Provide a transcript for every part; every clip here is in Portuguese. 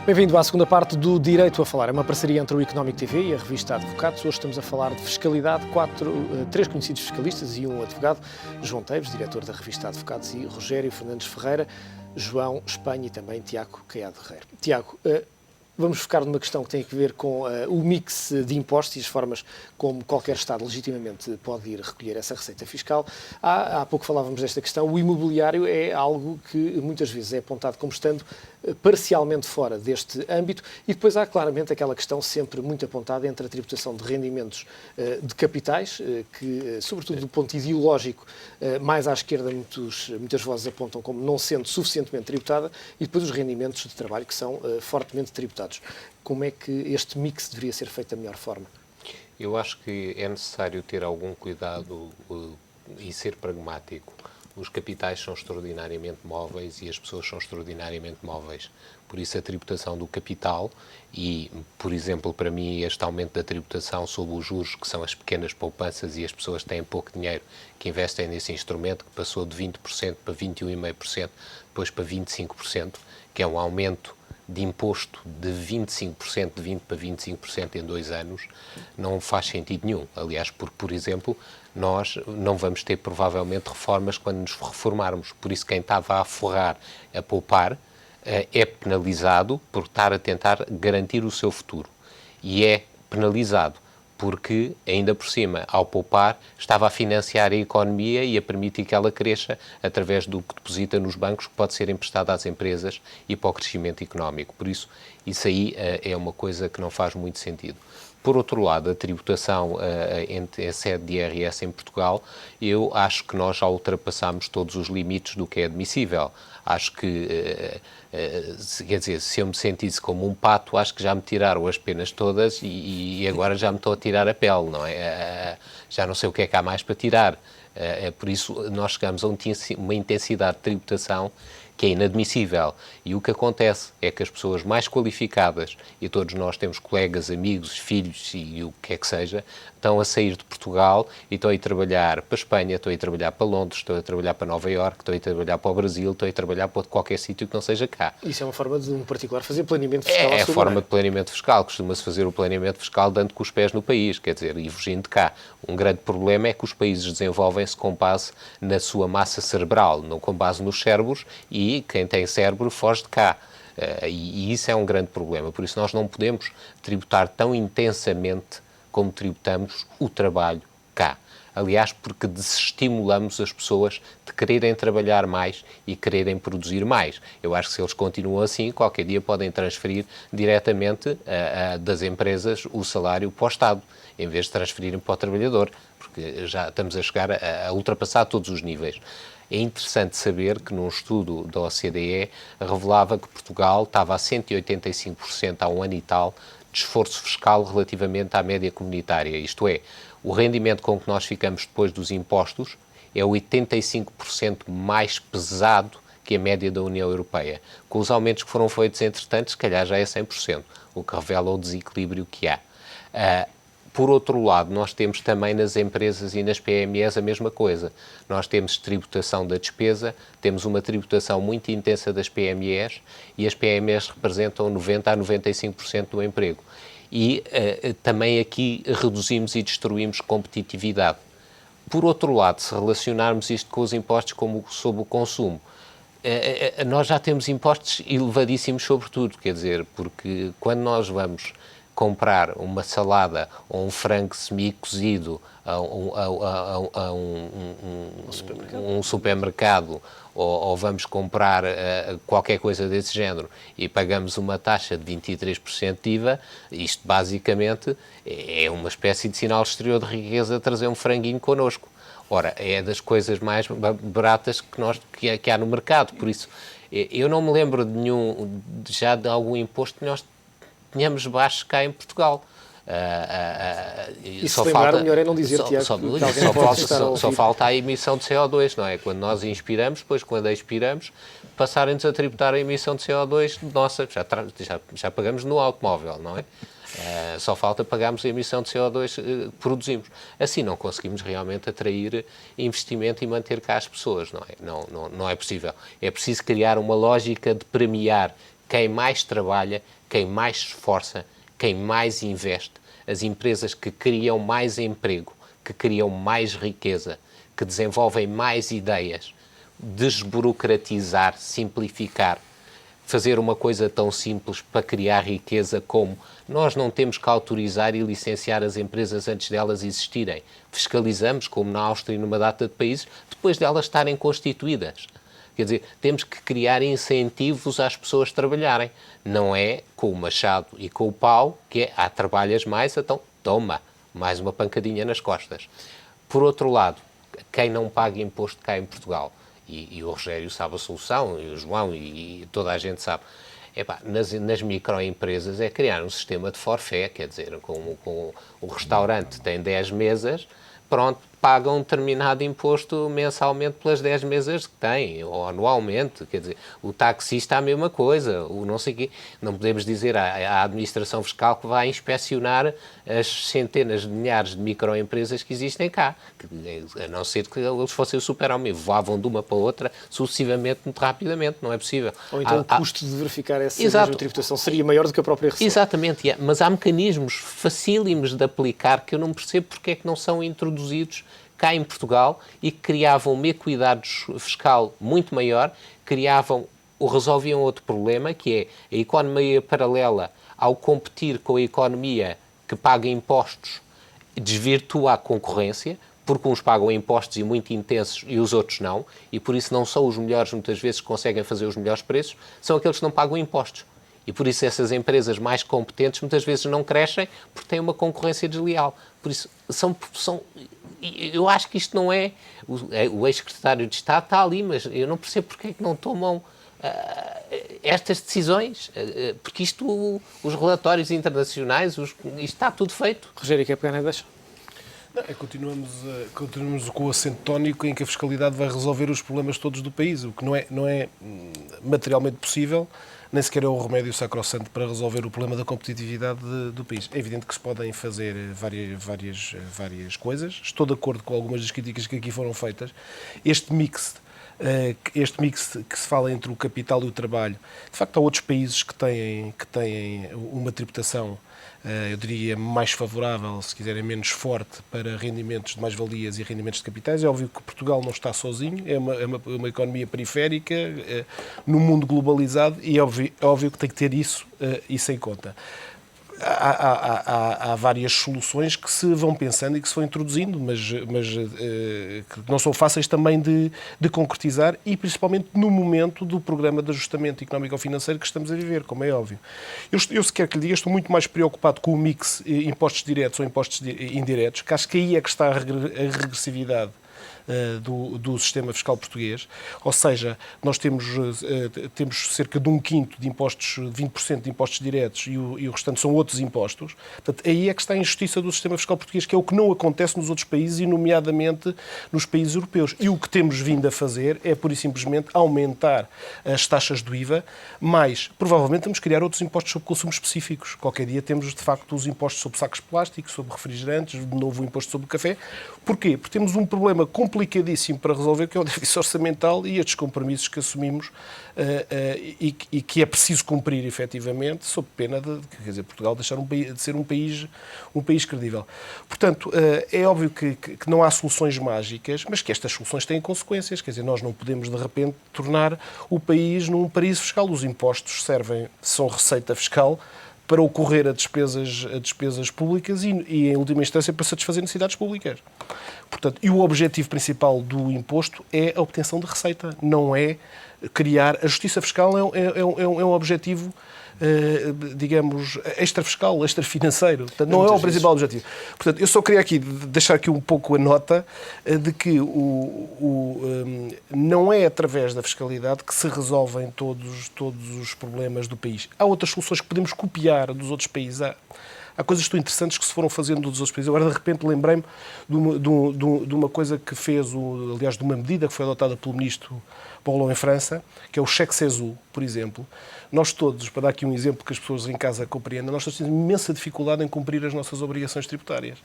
Bem-vindo à segunda parte do Direito a Falar. É uma parceria entre o Económico TV e a revista Advocados. Hoje estamos a falar de fiscalidade. Três conhecidos fiscalistas e um advogado. João Teves, diretor da revista Advocados, e Rogério Fernandes Ferreira, João Espanha e também Tiago Caiado Herrero. Tiago, vamos focar numa questão que tem a ver com o mix de impostos e as formas como qualquer Estado legitimamente pode ir recolher essa receita fiscal. Há pouco falávamos desta questão. O imobiliário é algo que muitas vezes é apontado como estando parcialmente fora deste âmbito, e depois há claramente aquela questão sempre muito apontada entre a tributação de rendimentos de capitais, que, sobretudo do ponto ideológico, mais à esquerda muitas vozes apontam como não sendo suficientemente tributada, e depois os rendimentos de trabalho que são fortemente tributados. Como é que este mix deveria ser feito da melhor forma? Eu acho que é necessário ter algum cuidado e ser pragmático. Os capitais são extraordinariamente móveis e as pessoas são extraordinariamente móveis. Por isso, a tributação do capital e, por exemplo, para mim, este aumento da tributação sobre os juros, que são as pequenas poupanças e as pessoas que têm pouco dinheiro, que investem nesse instrumento, que passou de 20% para 21,5%, depois para 25%, que é um aumento de imposto de 25%, de 20% para 25% em 2 anos, não faz sentido nenhum. Aliás, porque, por exemplo, nós não vamos ter provavelmente reformas quando nos reformarmos. Por isso, quem estava a forrar, a poupar, é penalizado por estar a tentar garantir o seu futuro. E é penalizado porque, ainda por cima, ao poupar, estava a financiar a economia e a permitir que ela cresça através do que deposita nos bancos, que pode ser emprestado às empresas e para o crescimento económico. Por isso aí é uma coisa que não faz muito sentido. Por outro lado, a tributação em sede de IRS em Portugal, eu acho que nós já ultrapassámos todos os limites do que é admissível. Acho que, quer dizer, se eu me sentisse como um pato, acho que já me tiraram as penas todas e agora já me estou a tirar a pele, não é? Já não sei o que é que há mais para tirar. Por isso, nós chegamos a uma intensidade de tributação que é inadmissível. E o que acontece é que as pessoas mais qualificadas, e todos nós temos colegas, amigos, filhos e o que é que seja, estão a sair de Portugal e estão a ir trabalhar para a Espanha, estão a ir trabalhar para Londres, estão a trabalhar para Nova Iorque, estão a ir trabalhar para o Brasil, estão a ir trabalhar para qualquer sítio que não seja cá. Isso é uma forma de, um particular, fazer planeamento fiscal. É a forma de planeamento fiscal. Costuma-se fazer o planeamento fiscal dando com os pés no país, quer dizer, e fugindo de cá. Um grande problema é que os países desenvolvem-se com base na sua massa cerebral, não com base nos cérebros, e quem tem cérebro foge de cá. E isso é um grande problema. Por isso nós não podemos tributar tão intensamente como tributamos o trabalho cá. Aliás, porque desestimulamos as pessoas de quererem trabalhar mais e quererem produzir mais. Eu acho que se eles continuam assim, qualquer dia podem transferir diretamente das empresas o salário para o Estado, em vez de transferirem para o trabalhador, porque já estamos a chegar a ultrapassar todos os níveis. É interessante saber que num estudo da OCDE revelava que Portugal estava a 185% há um ano e tal de esforço fiscal relativamente à média comunitária. Isto é, o rendimento com que nós ficamos depois dos impostos é 85% mais pesado que a média da União Europeia. Com os aumentos que foram feitos, entretanto, se calhar já é 100%, o que revela o desequilíbrio que há. Por outro lado, nós temos também nas empresas e nas PMEs a mesma coisa. Nós temos tributação da despesa, temos uma tributação muito intensa das PMEs e as PMEs representam 90% a 95% do emprego. E também aqui reduzimos e destruímos competitividade. Por outro lado, se relacionarmos isto com os impostos como sobre o consumo, nós já temos impostos elevadíssimos sobre tudo, quer dizer, porque quando nós vamos comprar uma salada ou um frango semi-cozido a um supermercado ou vamos comprar qualquer coisa desse género e pagamos uma taxa de 23% de IVA, isto basicamente é uma espécie de sinal exterior de riqueza trazer um franguinho connosco. Ora, é das coisas mais baratas que há no mercado, por isso eu não me lembro já de algum imposto que nós tínhamos baixo cá em Portugal. E se lembrar, melhor é não dizer, Tiago, só falta a emissão de CO2, não é? Quando nós inspiramos, depois quando expiramos, passarem-nos a tributar a emissão de CO2, nossa, já pagamos no automóvel, não é? Só falta pagarmos a emissão de CO2 que produzimos. Assim não conseguimos realmente atrair investimento e manter cá as pessoas, não é? Não é possível. É preciso criar uma lógica de premiar quem mais trabalha, quem mais se esforça, quem mais investe, as empresas que criam mais emprego, que criam mais riqueza, que desenvolvem mais ideias, desburocratizar, simplificar, fazer uma coisa tão simples para criar riqueza como nós não temos que autorizar e licenciar as empresas antes delas existirem. Fiscalizamos, como na Áustria e numa data de países, depois delas estarem constituídas. Quer dizer, temos que criar incentivos às pessoas trabalharem. Não é com o machado e com o pau, que é, trabalhas mais, então toma, mais uma pancadinha nas costas. Por outro lado, quem não paga imposto cá em Portugal, e o Rogério sabe a solução, e o João, e toda a gente sabe, nas microempresas é criar um sistema de forfait, quer dizer, com o restaurante tem 10 mesas, pronto, pagam um determinado imposto mensalmente pelas 10 mesas que têm, ou anualmente, quer dizer, o taxista a mesma coisa, o não sei quê. Não podemos dizer à administração fiscal que vai inspecionar as centenas de milhares de microempresas que existem cá, a não ser que eles fossem o super-homem, voavam de uma para outra sucessivamente, muito rapidamente, não é possível. Ou então o custo de verificar essa mesma tributação seria maior do que a própria receita. Exatamente, mas há mecanismos facílimos de aplicar que eu não percebo porque é que não são introduzidos cá em Portugal e que criavam uma equidade fiscal muito maior, resolviam outro problema, que é a economia paralela, ao competir com a economia que paga impostos, desvirtua a concorrência, porque uns pagam impostos e muito intensos e os outros não, e por isso não são os melhores, muitas vezes, que conseguem fazer os melhores preços, são aqueles que não pagam impostos. E por isso essas empresas mais competentes muitas vezes não crescem porque têm uma concorrência desleal. Por isso, eu acho que isto não é... O ex-secretário de Estado está ali, mas eu não percebo porque é que não tomam estas decisões, porque os relatórios internacionais, isto está tudo feito. Rogério, quer pegar na deixa? Continuamos com o acento tónico em que a fiscalidade vai resolver os problemas todos do país, o que não é materialmente possível, nem sequer é o remédio sacrossanto para resolver o problema da competitividade do país. É evidente que se podem fazer várias coisas. Estou de acordo com algumas das críticas que aqui foram feitas. Este mix que se fala entre o capital e o trabalho, de facto há outros países que têm uma tributação, eu diria, mais favorável, se quiserem, menos forte para rendimentos de mais-valias e rendimentos de capitais. É óbvio que Portugal não está sozinho, é uma economia periférica, no mundo globalizado, e é óbvio que tem que ter isso em conta. Há várias soluções que se vão pensando e que se vão introduzindo, mas que não são fáceis também de concretizar, e principalmente no momento do programa de ajustamento económico-financeiro que estamos a viver, como é óbvio. Eu se quer que lhe diga, estou muito mais preocupado com o mix impostos diretos ou impostos indiretos, que acho que aí é que está a regressividade do sistema fiscal português, ou seja, nós temos cerca de 1/5 de impostos, 20% de impostos diretos e o restante são outros impostos. Portanto, aí é que está a injustiça do sistema fiscal português, que é o que não acontece nos outros países e nomeadamente nos países europeus. E o que temos vindo a fazer é, pura e simplesmente, aumentar as taxas do IVA, mas provavelmente vamos criar outros impostos sobre consumo específicos. Qualquer dia temos, de facto, os impostos sobre sacos de plástico, sobre refrigerantes, de novo o imposto sobre o café. Porquê? Porque temos um problema complicadíssimo para resolver, que é o déficit orçamental e estes compromissos que assumimos e que é preciso cumprir efetivamente, sob pena de, quer dizer, Portugal deixar de ser um país credível. Portanto, é óbvio que não há soluções mágicas, mas que estas soluções têm consequências. Quer dizer, nós não podemos, de repente, tornar o país num paraíso fiscal. Os impostos são receita fiscal para ocorrer a despesas públicas e, em última instância, para satisfazer necessidades públicas. Portanto, e o objetivo principal do imposto é a obtenção de receita, não é criar... A justiça fiscal é um objetivo, digamos, extrafiscal, extrafinanceiro. Portanto, não é o principal objetivo. Portanto, eu só queria deixar aqui um pouco a nota de que não é através da fiscalidade que se resolvem todos os problemas do país. Há outras soluções que podemos copiar dos outros países. há coisas tão interessantes que se foram fazendo dos outros países. Agora, de repente, lembrei-me de uma coisa que fez, aliás, de uma medida que foi adotada pelo ministro Paulon em França, que é o cheque CESU, por exemplo. Nós todos, para dar aqui um exemplo que as pessoas em casa compreendam, nós todos temos imensa dificuldade em cumprir as nossas obrigações tributárias.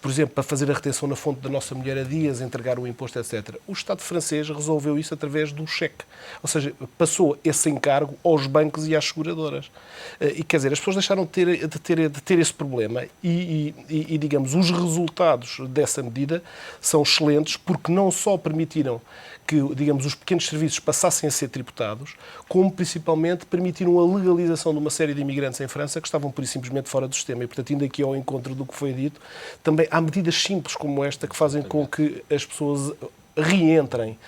Por exemplo, para fazer a retenção na fonte da nossa mulher a dias, entregar o imposto, etc. O Estado francês resolveu isso através do cheque. Ou seja, passou esse encargo aos bancos e às seguradoras. E, quer dizer, as pessoas deixaram de ter esse problema e, digamos, os resultados dessa medida são excelentes porque não só permitiram que, digamos, os pequenos serviços passassem a ser tributados, como principalmente permitiram a legalização de uma série de imigrantes em França que estavam pura e simplesmente fora do sistema. E, portanto, indo aqui ao encontro do que foi dito, também há medidas simples como esta que fazem com que as pessoas reentrem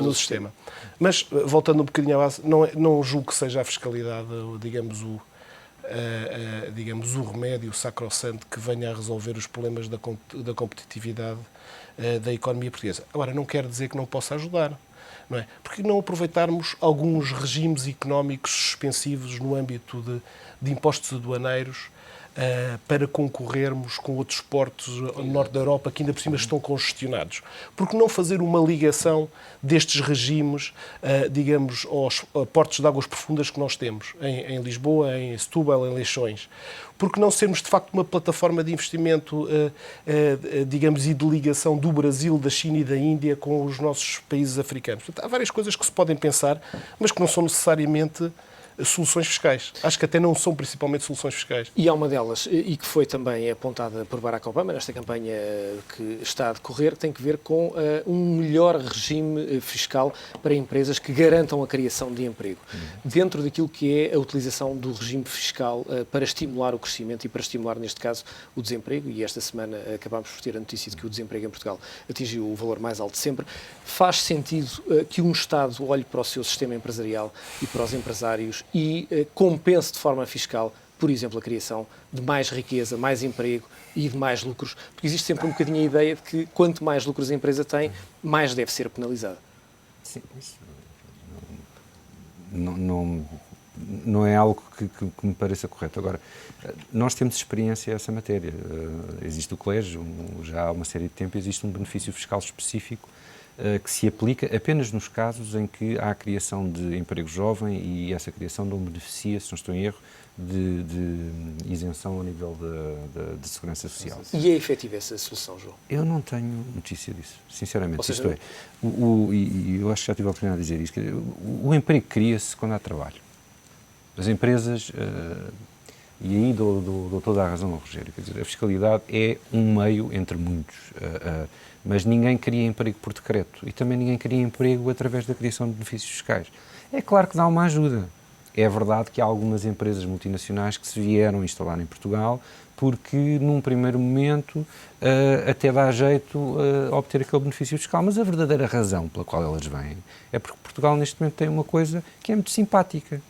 no sistema. Mas, voltando um bocadinho à base, não julgo que seja a fiscalidade, digamos, o remédio sacrossanto que venha a resolver os problemas da competitividade da economia portuguesa. Agora, não quer dizer que não possa ajudar, não é? Porque não aproveitarmos alguns regimes económicos suspensivos no âmbito de impostos aduaneiros para concorrermos com outros portos no norte da Europa que ainda por cima estão congestionados. Porque não fazer uma ligação destes regimes, digamos, aos portos de águas profundas que nós temos, em Lisboa, em Setúbal, em Leixões? Porque não sermos, de facto, uma plataforma de investimento, digamos, e de ligação do Brasil, da China e da Índia com os nossos países africanos? Portanto, há várias coisas que se podem pensar, mas que não são necessariamente soluções fiscais. Acho que até não são principalmente soluções fiscais. E há uma delas, e que foi também apontada por Barack Obama nesta campanha que está a decorrer, que tem que ver com um melhor regime fiscal para empresas que garantam a criação de emprego. Dentro daquilo que é a utilização do regime fiscal para estimular o crescimento e para estimular, neste caso, o desemprego, e esta semana acabámos por ter a notícia de que o desemprego em Portugal atingiu o valor mais alto de sempre. Faz sentido que um Estado olhe para o seu sistema empresarial e para os empresários e compense de forma fiscal, por exemplo, a criação de mais riqueza, mais emprego e de mais lucros, porque existe sempre um bocadinho a ideia de que quanto mais lucros a empresa tem, mais deve ser penalizada. Sim, isso não é algo que me pareça correto. Agora, nós temos experiência nessa matéria. Existe o colégio, já há uma série de tempo, existe um benefício fiscal específico que se aplica apenas nos casos em que há a criação de emprego jovem e essa criação não beneficia, se não estou em erro, de isenção a nível de segurança social. E é efetiva essa solução, João? Eu não tenho notícia disso, sinceramente. Ou seja, isto é, e eu acho que já tive a oportunidade de dizer isto, o emprego cria-se quando há trabalho. As empresas, e aí dou toda a razão ao Rogério, quer dizer, a fiscalidade é um meio entre muitos, mas ninguém cria emprego por decreto e também ninguém cria emprego através da criação de benefícios fiscais. É claro que dá uma ajuda. É verdade que há algumas empresas multinacionais que se vieram instalar em Portugal porque, num primeiro momento, até dá jeito a obter aquele benefício fiscal, mas a verdadeira razão pela qual elas vêm é porque Portugal, neste momento, tem uma coisa que é muito simpática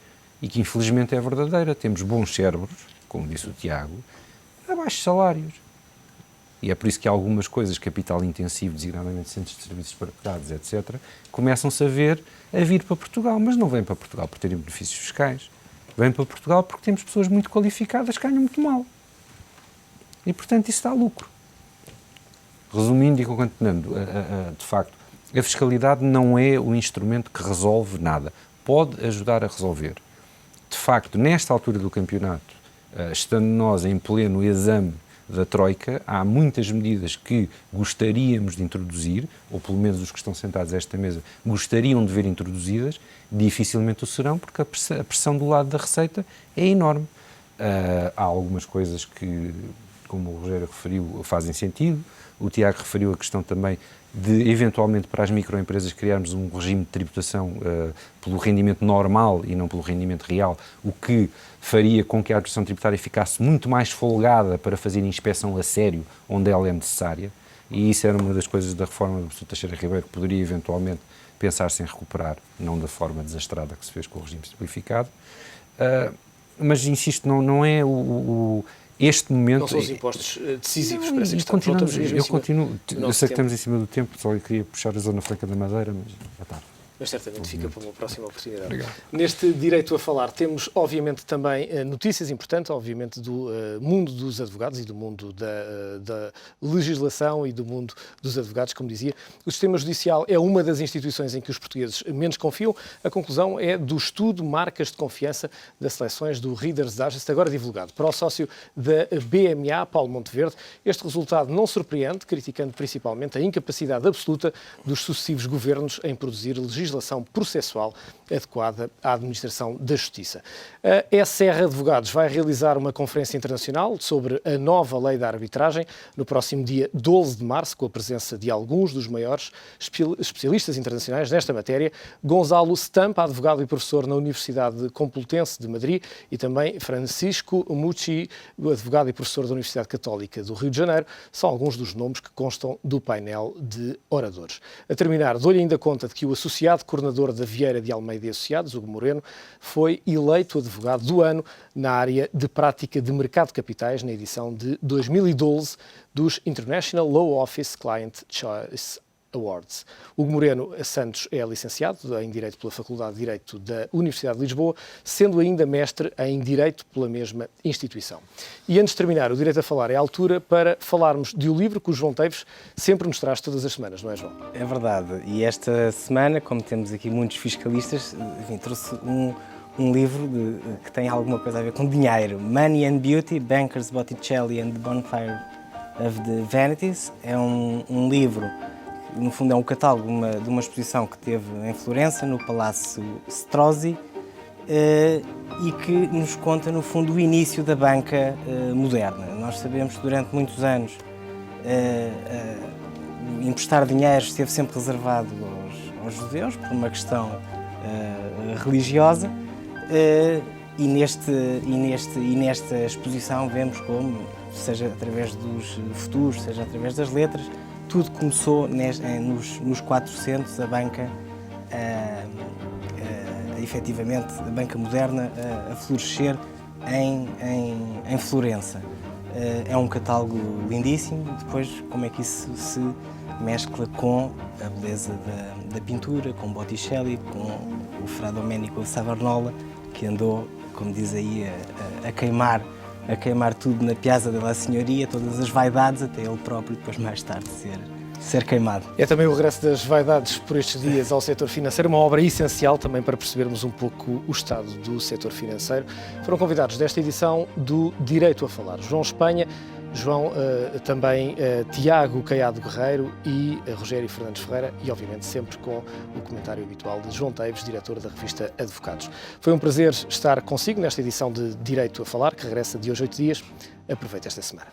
e que, infelizmente, é verdadeira. Temos bons cérebros, como disse o Tiago, a baixos salários. E é por isso que algumas coisas, capital intensivo, designadamente centros de serviços partilhados, etc., começam-se a vir para Portugal, mas não vêm para Portugal por terem benefícios fiscais. Vêm para Portugal porque temos pessoas muito qualificadas que ganham muito mal. E, portanto, isso dá lucro. Resumindo e concatenando, de facto, a fiscalidade não é o instrumento que resolve nada. Pode ajudar a resolver. De facto, nesta altura do campeonato, estando nós em pleno exame da Troika, há muitas medidas que gostaríamos de introduzir, ou pelo menos os que estão sentados a esta mesa gostariam de ver introduzidas, dificilmente o serão, porque a pressão do lado da Receita é enorme. Há algumas coisas que, como o Rogério referiu, fazem sentido. O Tiago referiu a questão também de, eventualmente, para as microempresas criarmos um regime de tributação pelo rendimento normal e não pelo rendimento real, o que faria com que a administração tributária ficasse muito mais folgada para fazer inspeção a sério onde ela é necessária, e isso era uma das coisas da reforma do professor Teixeira Ribeiro que poderia, eventualmente, pensar-se em recuperar, não da forma desastrada que se fez com o regime simplificado. Mas, insisto, não é este momento... Não são os impostos decisivos para essa questão. Eu sei que estamos em cima do tempo, só eu queria puxar a Zona Franca da Madeira, mas é tarde. Mas certamente fica para uma próxima oportunidade. Obrigado. Neste Direito a Falar temos, obviamente, também notícias importantes, obviamente, do mundo dos advogados e do mundo da legislação e do mundo dos advogados, como dizia. O sistema judicial é uma das instituições em que os portugueses menos confiam. A conclusão é do estudo Marcas de Confiança das Seleções do Reader's Digest, agora divulgado. Para o sócio da BMA, Paulo Monteverde, este resultado não surpreende, criticando principalmente a incapacidade absoluta dos sucessivos governos em produzir legislação processual adequada à administração da justiça. A ESR Advogados vai realizar uma conferência internacional sobre a nova lei da arbitragem no próximo dia 12 de março, com a presença de alguns dos maiores especialistas internacionais nesta matéria. Gonzalo Stampa, advogado e professor na Universidade Complutense de Madrid, e também Francisco Mucci, advogado e professor da Universidade Católica do Rio de Janeiro, são alguns dos nomes que constam do painel de oradores. A terminar, dou-lhe ainda conta de que o associado coordenador da Vieira de Almeida e Associados, Hugo Moreno, foi eleito advogado do ano na área de prática de mercado de capitais na edição de 2012 dos International Law Office Client Choice Awards. Hugo Moreno Santos é licenciado em Direito pela Faculdade de Direito da Universidade de Lisboa, sendo ainda mestre em Direito pela mesma instituição. E antes de terminar, o Direito a Falar é a altura para falarmos de um livro que o João Teves sempre nos traz todas as semanas, não é, João? É verdade. E esta semana, como temos aqui muitos fiscalistas, enfim, trouxe um livro que tem alguma coisa a ver com dinheiro. Money and Beauty, Bankers Botticelli and the Bonfire of the Vanities. É um livro, no fundo é um catálogo de uma exposição que teve em Florença, no Palácio Strozzi, e que nos conta, no fundo, o início da banca moderna. Nós sabemos que durante muitos anos emprestar dinheiro esteve sempre reservado aos judeus, por uma questão religiosa, e nesta exposição vemos como, seja através dos futuros, seja através das letras, tudo começou nos 400, a banca, efetivamente, a banca moderna a florescer em Florença. É um catálogo lindíssimo. Depois, como é que isso se mescla com a beleza da pintura, com Botticelli, com o Fra Domenico Savonarola, que andou, como diz aí, a queimar tudo na Piazza della Signoria, todas as vaidades, até ele próprio, depois mais tarde, ser queimado. É também o regresso das vaidades por estes dias ao setor financeiro, uma obra essencial também para percebermos um pouco o estado do setor financeiro. Foram convidados desta edição do Direito a Falar João Espanha, também Tiago Caiado Guerreiro e Rogério Fernandes Ferreira, e obviamente sempre com o comentário habitual de João Teves, diretor da revista Advocados. Foi um prazer estar consigo nesta edição de Direito a Falar, que regressa de hoje a 8 dias. Aproveite esta semana.